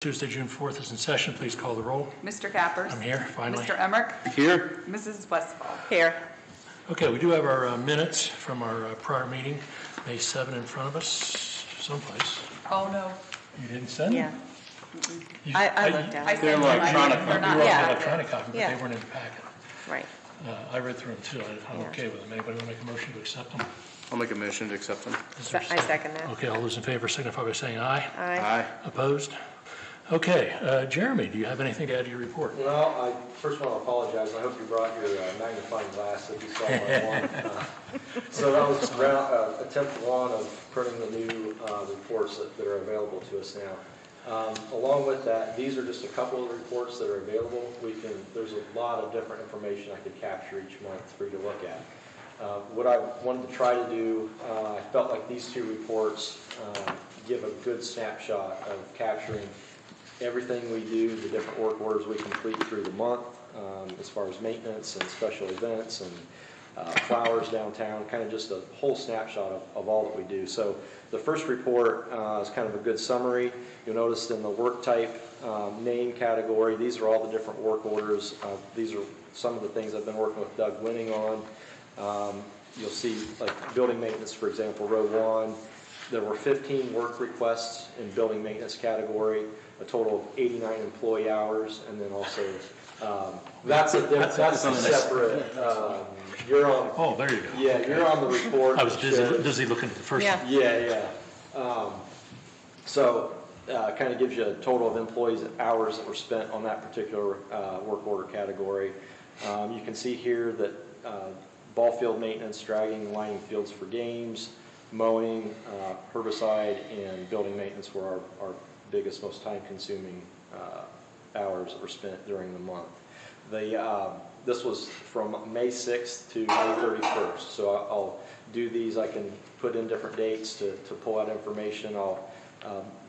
Tuesday, June 4th is in session. Please call the roll. Mr. Cappers. I'm here, finally. Mr. Emmerich. Here. Mrs. Westfall. Here. Okay, we do have our minutes from our prior meeting, May 7, in front of us someplace. Oh, no. You didn't send them? Yeah, I looked at I it. They're sent them. electronic. They're You not were on yet. the electronic copy, but Yeah. they weren't in the packet. Right. I read through them too. I'm Yeah. okay with them. Anybody want to make a motion to accept them? I'll make a motion to accept them. Is there a I second that. Okay, all those in favor signify by saying aye. Aye. Opposed? Okay, Jeremy, do you have anything to add to your report? Well, I first want to apologize. I hope you brought your magnifying glass if you saw my one. So that was attempt one of printing the new reports that are available to us now. Along with that, these are just a couple of reports that are available. There's a lot of different information I could capture each month for you to look at. What I wanted to try to do, I felt like these two reports give a good snapshot of capturing everything we do, the different work orders we complete through the month, as far as maintenance and special events and flowers downtown, kind of just a whole snapshot of all that we do. So the first report is kind of a good summary. You'll notice in the work type name category, these are all the different work orders. These are some of the things I've been working with Doug Winning on. You'll see like building maintenance, for example, row 1. There were 15 work requests in building maintenance category, a total of 89 employee hours, and then also, that's a separate, you're on. Oh, there you go. Yeah, you're on the report. I was busy looking at the first one. Yeah. Yeah. So, kind of gives you a total of employees and hours that were spent on that particular work order category. You can see here that ball field maintenance, dragging and lining fields for games, mowing, herbicide, and building maintenance were our biggest, most time-consuming hours that were spent during the month. This was from May 6th to May 31st, so I'll do these. I can put in different dates to pull out information. I'll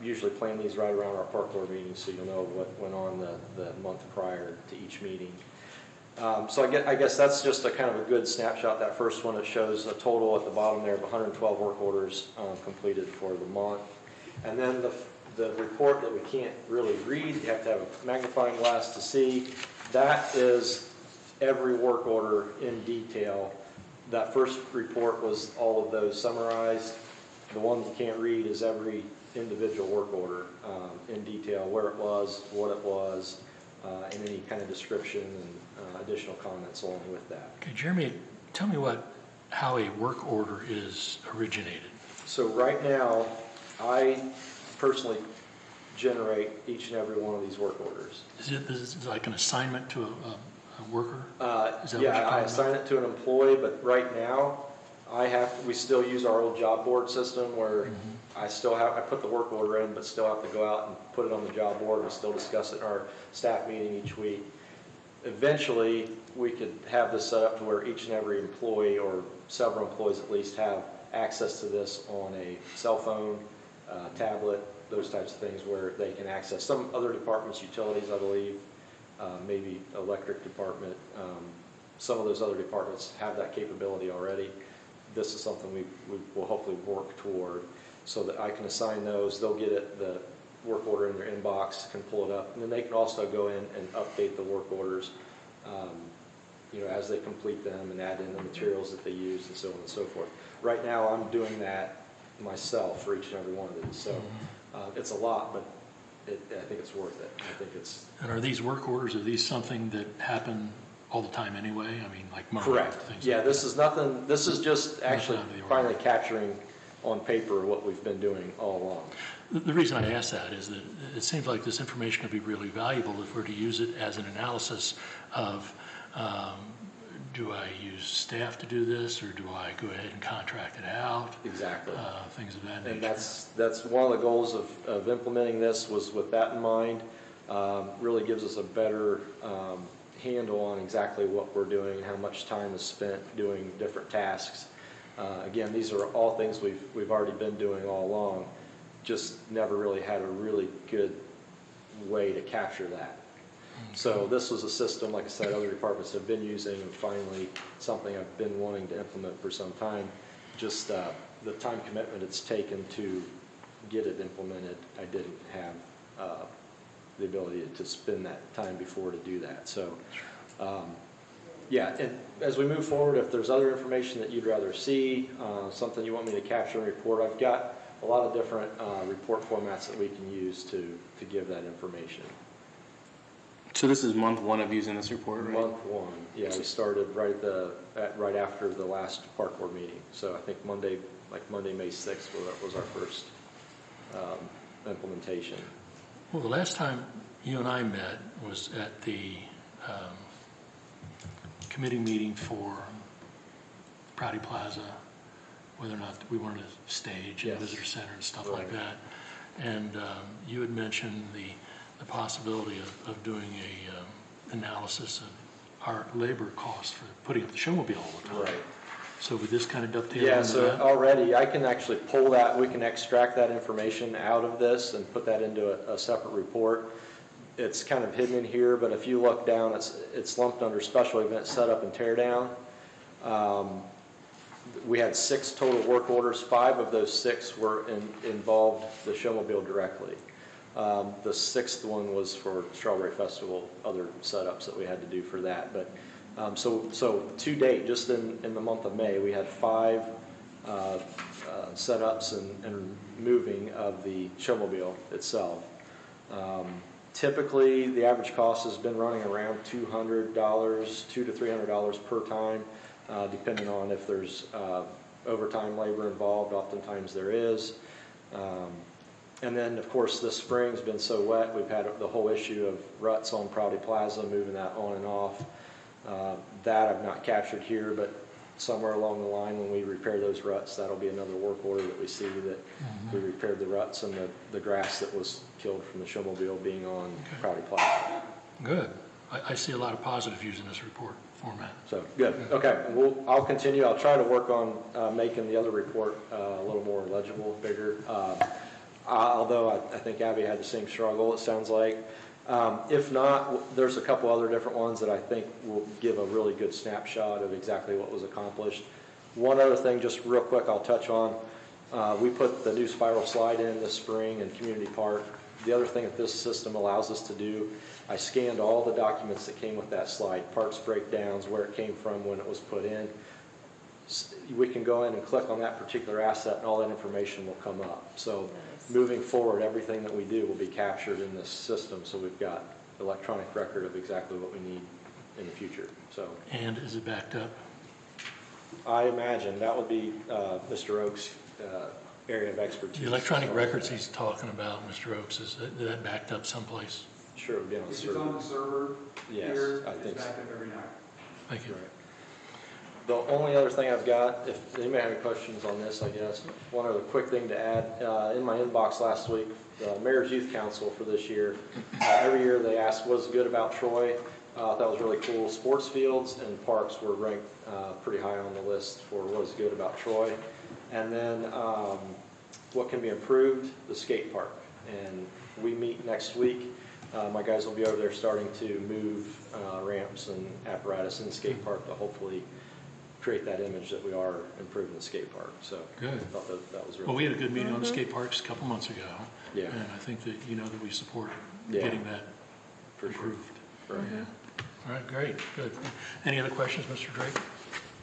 usually plan these right around our park board meetings, so you'll know what went on the month prior to each meeting. So I guess that's just a kind of a good snapshot. That first one, it shows a total at the bottom there of 112 work orders completed for the month. And then the report that we can't really read, you have to have a magnifying glass to see, that is every work order in detail. That first report was all of those summarized. The one you can't read is every individual work order in detail, where it was, what it was, and any kind of description and additional comments along with that. Okay, Jeremy, tell me how a work order is originated. So right now, I personally generate each and every one of these work orders. Is it like an assignment to a worker? Is that what you're Yeah, I talking assign it to an employee, but right now, we still use our old job board system where I put the work order in, but still have to go out and put it on the job board and still discuss it in our staff meeting each week. Eventually, we could have this set up to where each and every employee, or several employees at least, have access to this on a cell phone, tablet, those types of things where they can access. Some other departments, utilities, I believe, maybe electric department, some of those other departments have that capability already. This is something we will hopefully work toward so that I can assign those. They'll get it, the work order in their inbox, can pull it up, and then they can also go in and update the work orders as they complete them and add in the materials that they use and so on and so forth. Right now, I'm doing that myself for each and every one of these. So it's a lot, but I think it's worth it. I think it's. And are these work orders, are these something that happen all the time anyway? I mean, like mowing, Correct. Things Yeah, like this is nothing. This is just actually out of the finally capturing on paper what we've been doing all along. The reason I ask that is that it seems like this information would be really valuable if we're to use it as an analysis of do I use staff to do this, or do I go ahead and contract it out? Exactly. Things of that nature. And that's one of the goals of implementing this, was with that in mind. Really gives us a better handle on exactly what we're doing and how much time is spent doing different tasks. Again, these are all things we've already been doing all along, just never really had a really good way to capture that. So this was a system, like I said, other departments have been using, and finally something I've been wanting to implement for some time. Just the time commitment it's taken to get it implemented, I didn't have the ability to spend that time before to do that. So, yeah, and as we move forward, if there's other information that you'd rather see, something you want me to capture and report, I've got a lot of different report formats that we can use to give that information. So this is month one of using this report, right? Month one, yeah, we started right after the last park board meeting. So I think Monday, May 6th was our first implementation. Well, the last time you and I met was at the committee meeting for Prouty Plaza, whether or not we wanted a stage and Yes. visitor center and stuff like Right. that. And you had mentioned the possibility of doing a analysis of our labor costs for putting up the showmobile all the time. Right. So would this kind of dovetail Yeah, into so that? already I can actually pull that, we can extract that information out of this and put that into a separate report. It's kind of hidden in here, but if you look down, it's lumped under special event setup and tear down. We had 6 total work orders. 5 of those 6 were involved the showmobile directly. The 6th one was for Strawberry Festival, other setups that we had to do for that. But so to date, just in the month of May, we had 5 setups and moving of the showmobile itself. Typically, the average cost has been running around $200, $200 to $300 per time, depending on if there's overtime labor involved. Oftentimes there is. And then, of course, this spring's been so wet, we've had the whole issue of ruts on Prouty Plaza, moving that on and off. That I've not captured here, but somewhere along the line when we repair those ruts, that'll be another work order that we see that we repaired the ruts and the grass that was killed from the showmobile being on Prouty Plaza. Good. I see a lot of positive views in this report format. So, good. Okay, I'll continue. I'll try to work on making the other report a little more legible, bigger. Although I think Abby had the same struggle, it sounds like. If not, there's a couple other different ones that I think will give a really good snapshot of exactly what was accomplished. One other thing, just real quick, I'll touch on. We put the new spiral slide in this spring in Community Park. The other thing that this system allows us to do, I scanned all the documents that came with that slide, parts breakdowns, where it came from, when it was put in. We can go in and click on that particular asset and all that information will come up. So moving forward, everything that we do will be captured in this system, so we've got electronic record of exactly what we need in the future. So, And is it backed up? I imagine that would be Mr. Oak's area of expertise. The electronic records he's talking about, Mr. Oakes, is that backed up someplace? Sure, it would be on the If it's on the server Yes, here, I it's think so. backed up every night. Thank you. Right. The only other thing I've got, if anybody have any questions on this, I guess, one other quick thing to add. In my inbox last week, the Mayor's Youth Council for this year, every year they ask what's good about Troy. That was really cool. Sports fields and parks were ranked pretty high on the list for what is good about Troy. And then what can be improved, the skate park. And we meet next week. My guys will be over there starting to move ramps and apparatus in the skate park to hopefully create that image that we are improving the skate park. So Good. I thought that was really Well, we had a good meeting on the skate parks a couple months ago. Yeah. And I think that you know that we support Yeah. getting that for sure. improved. Right. All right, great, good. Any other questions, Mr. Drake?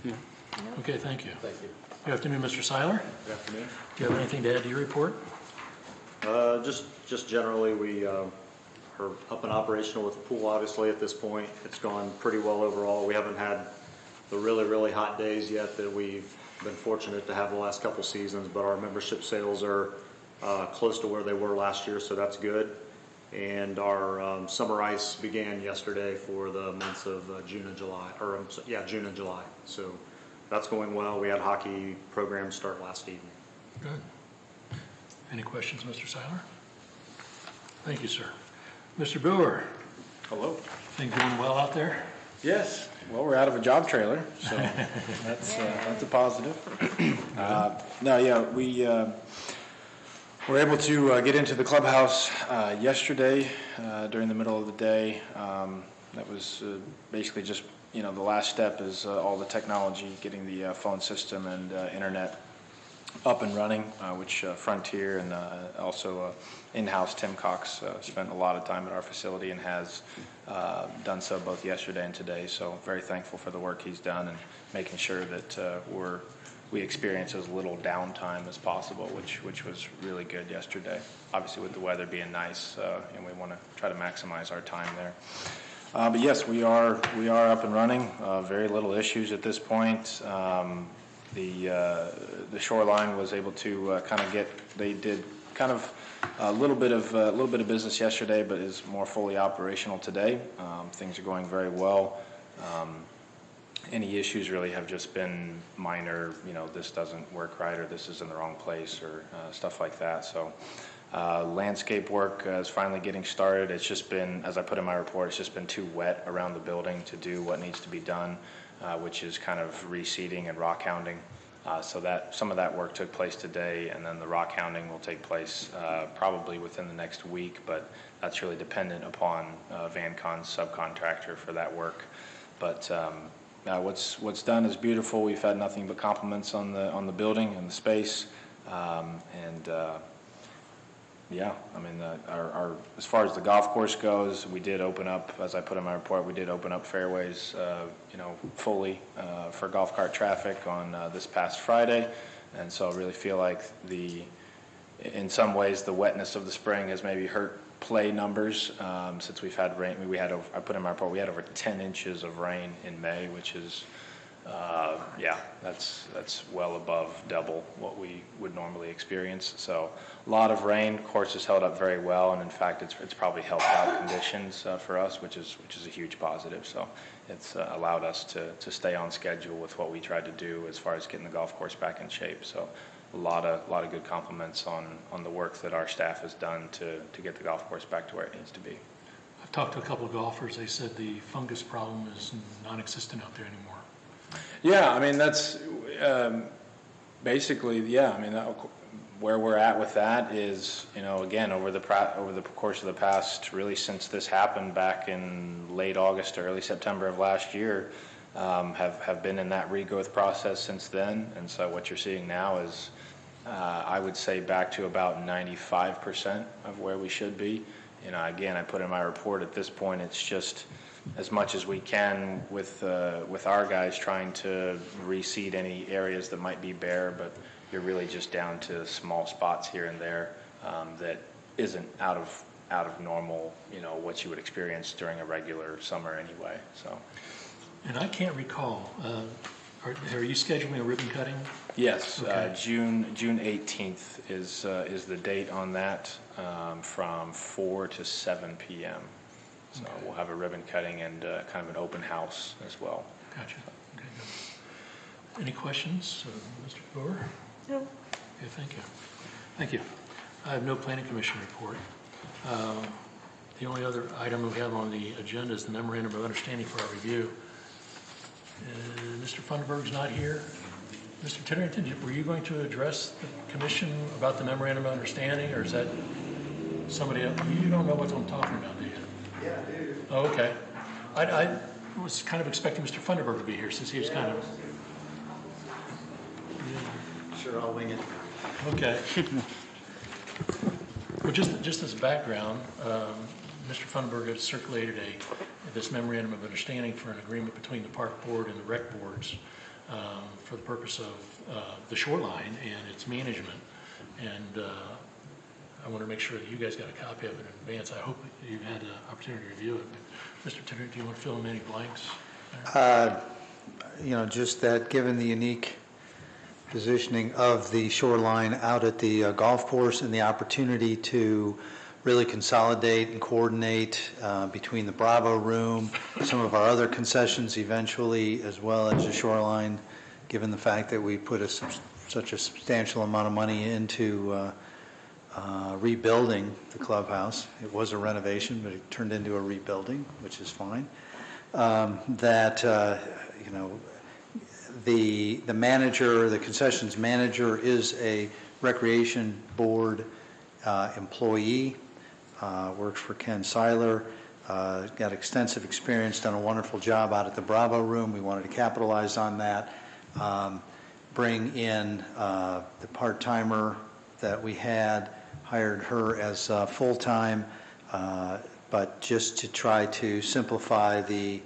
No. Okay, thank you. Thank you. Good afternoon, Mr. Seiler. Good afternoon. Do you have anything to add to your report? Just generally, we are up and operational with the pool, obviously, at this point. It's gone pretty well overall. We haven't had the really, really hot days yet that we've been fortunate to have the last couple seasons, but our membership sales are close to where they were last year, so that's good. And our summer ice began yesterday for the months of June and July, June and July. So that's going well. We had hockey programs start last evening. Good. Any questions, Mr. Seiler? Thank you, sir. Mr. Brewer, Hello. things going well out there? Yes. Well, we're out of a job trailer, so that's a positive. We were able to get into the clubhouse yesterday during the middle of the day. That was basically just, the last step is all the technology, getting the phone system and internet up and running, which Frontier and also in-house Tim Cox spent a lot of time at our facility and has done so both yesterday and today. So very thankful for the work he's done and making sure that we experience as little downtime as possible, which was really good yesterday. Obviously with the weather being nice, and we want to try to maximize our time there. But yes, we are up and running. Very little issues at this point. The shoreline was able to they did kind of a little bit of business yesterday, but is more fully operational today. Things are going very well. Any issues really have just been minor, this doesn't work right, or this is in the wrong place, or stuff like that. So landscape work is finally getting started. It's just been, as I put in my report, it's just been too wet around the building to do what needs to be done, which is kind of reseeding and rock hounding. So that some of that work took place today, and then the rock hounding will take place probably within the next week, but that's really dependent upon VanCon's subcontractor for that work. But what's done is beautiful. We've had nothing but compliments on the building and the space, yeah, I mean, our as far as the golf course goes, we did open up, as I put in my report, we did open up fairways, fully for golf cart traffic on this past Friday, and so I really feel like in some ways, the wetness of the spring has maybe hurt play numbers since we've had rain. I put in my report, we had over 10 inches of rain in May, which is, that's well above double what we would normally experience. So a lot of rain. Course has held up very well, and in fact, it's probably helped out conditions for us, which is a huge positive. So it's allowed us to stay on schedule with what we tried to do as far as getting the golf course back in shape. So a lot of good compliments on the work that our staff has done to get the golf course back to where it needs to be. I've talked to a couple of golfers. They said the fungus problem is non-existent out there anymore. Yeah, I mean, that's basically, yeah, I mean, where we're at with that is, again, over the course of the past, really since this happened back in late August or early September of last year, have been in that regrowth process since then. And so what you're seeing now is, I would say, back to about 95% of where we should be. Again, I put in my report at this point, it's just as much as we can with our guys trying to reseed any areas that might be bare, but you're really just down to small spots here and there that isn't out of normal, what you would experience during a regular summer anyway. So. And I can't recall, are you scheduling a ribbon cutting? Yes, okay. June 18th is the date on that, from 4 to 7 p.m. So okay. We'll have a ribbon cutting and kind of an open house as well. Gotcha. Okay, good. Any questions, Mr. Brewer? No. Okay, thank you. Thank you. I have no planning commission report. The only other item we have on the agenda is the memorandum of understanding for our review. Mr. Funderburg's not here. Mr. Titterington, were you going to address the commission about the memorandum of understanding, or is that somebody else? You don't know what I'm talking about, do you? Yeah, I do. Oh, okay. I was kind of expecting Mr. Funderburg to be here since he was kind of... Yeah. Sure, I'll wing it. Okay. Well, just as a background, Mr. Funderburg has circulated this memorandum of understanding for an agreement between the Park Board and the Rec Boards for the purpose of the shoreline and its management. And I want to make sure that you guys got a copy of it in advance. I hope you've had an opportunity to review it. But Mr. Titter, do you want to fill in any blanks? Just that given the unique positioning of the shoreline out at the golf course and the opportunity to really consolidate and coordinate between the Bravo Room, some of our other concessions eventually, as well as the shoreline, given the fact that we put such a substantial amount of money into rebuilding the clubhouse. It was a renovation, but it turned into a rebuilding, which is fine. The manager, the concessions manager, is a recreation board employee. Works for Ken Seiler. Got extensive experience, done a wonderful job out at the Bravo Room. We wanted to capitalize on that. bring in the part-timer that we had, hired her as full-time, but just to try to simplify the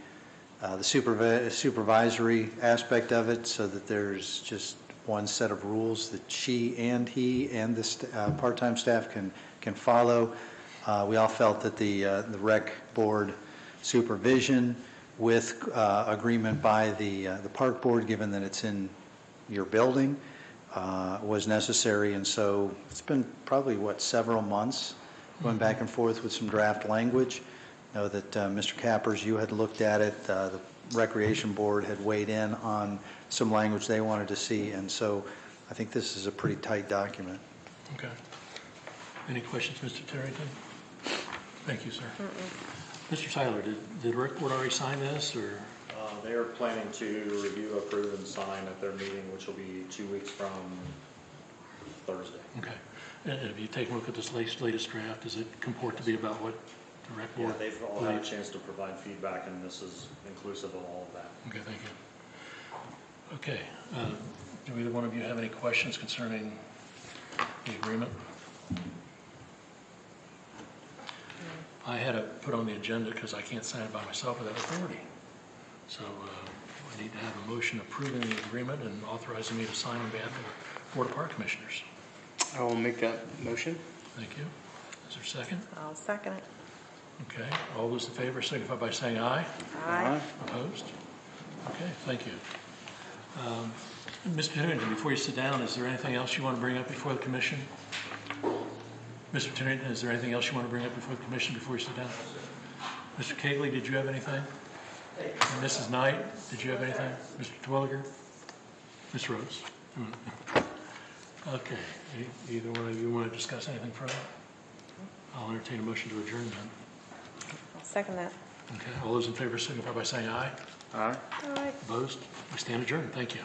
supervisory aspect of it so that there's just one set of rules that she and he and the part-time staff can follow. We all felt that the rec board supervision with agreement by the park board, given that it's in your building, was necessary. And so it's been probably, several months going back and forth with some draft language. I know that Mr. Cappers, you had looked at it. The Recreation Board had weighed in on some language they wanted to see. And so I think this is a pretty tight document. Okay. Any questions, Mr. Terrington? Thank you, sir. Mr. Tyler, did Rec Board already sign this, or? They are planning to review, approve, and sign at their meeting, which will be 2 weeks from Thursday. Okay. And have you taken a look at this latest draft? Does it comport to be about what the Rec Yeah, Board? they've all had a believes? chance to provide feedback, and this is inclusive of all of that. Okay, thank you. Okay. Do either one of you have any questions concerning the agreement? I had it put on the agenda because I can't sign it by myself without authority. So I need to have a motion approving the agreement and authorizing me to sign on behalf of the Board of Park Commissioners. I will make that motion. Thank you. Is there a second? I'll second it. Okay. All those in favor signify by saying aye. Aye. Opposed? Okay, thank you. Mr. Terrington, before you sit down, is there anything else you want to bring up before the commission? Mr. Terrington, is there anything else you want to bring up before the commission before you sit down? Mr. Cagley, did you have anything? And Mrs. Knight, did you have anything? Mr. Twilliger? Ms. Rose? Okay. Either one of you want to discuss anything further? I'll entertain a motion to adjourn then. I'll second that. Okay. All those in favor signify by saying aye. Aye. Aye. Opposed? We stand adjourned. Thank you.